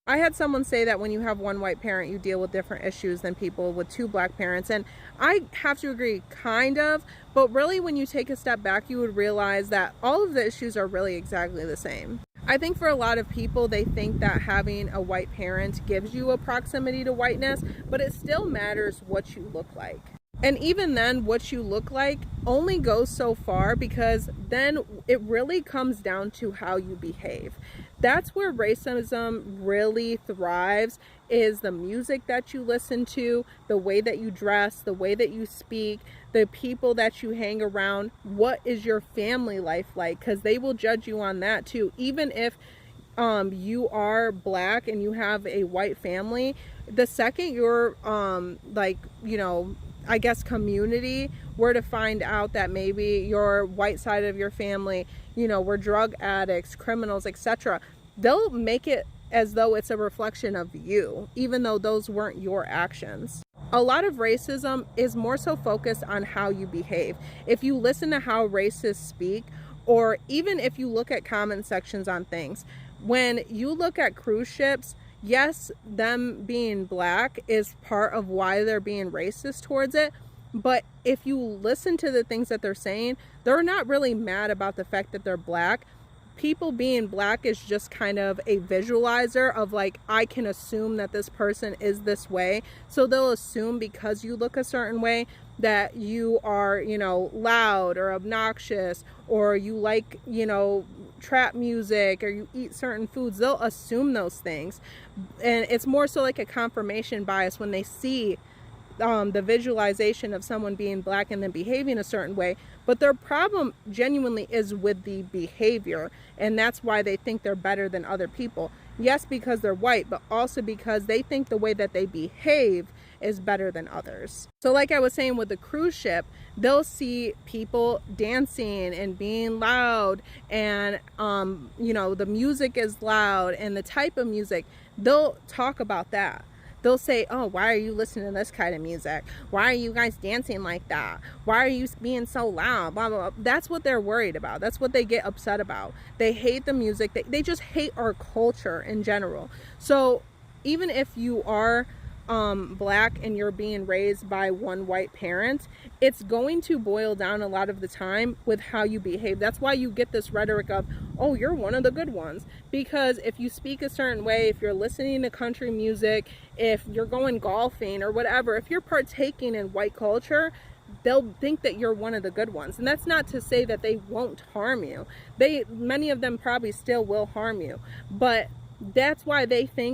I had someone say that when you have one white parent, you deal with different issues than people with two black parents. And I have to agree, kind of. But really, when you take a step back, you would realize that all of the issues are really exactly the same. I think for a lot of people, they think that having a white parent gives you a proximity to whiteness, but it still matters what you look like. And even then, what you look like only goes so far, because then it really comes down to how you behave. That's where racism really thrives, is the music that you listen to, the way that you dress, the way that you speak, the people that you hang around. What is your family life like? Because they will judge you on that too. Even if you are black and you have a white family, the second you're like, you know, I guess community were to find out that maybe your white side of your family, you know, were drug addicts, criminals, etc., they'll make it as though it's a reflection of you, even though those weren't your actions. A lot of racism is more so focused on how you behave. If you listen to how racists speak, or even if you look at comment sections on things, when you look at cruise ships, yes, them being black is part of why they're being racist towards it. But if you listen to the things that they're saying, they're not really mad about the fact that they're black. People being black is just kind of a visualizer of like, I can assume that this person is this way. So they'll assume because you look a certain way that you are, you know, loud or obnoxious, or you like, you know, trap music, or you eat certain foods. They'll assume those things. And it's more so like a confirmation bias when they see the visualization of someone being black and then behaving a certain way. But their problem genuinely is with the behavior, and that's why they think they're better than other people. Yes, because they're white, but also because they think the way that they behave is better than others. So like I was saying with the cruise ship, they'll see people dancing and being loud, and you know, the music is loud and the type of music, they'll talk about that. They'll say, oh, why are you listening to this kind of music? Why are you guys dancing like that? Why are you being so loud? Blah, blah, blah. That's what they're worried about. That's what they get upset about. They hate the music. They just hate our culture in general. So even if you are black and you're being raised by one white parent, it's going to boil down a lot of the time with how you behave. That's why you get this rhetoric of, oh, you're one of the good ones. Because if you speak a certain way, if you're listening to country music, if you're going golfing or whatever, if you're partaking in white culture, they'll think that you're one of the good ones. And that's not to say that they won't harm you. Many of them probably still will harm you, but that's why they think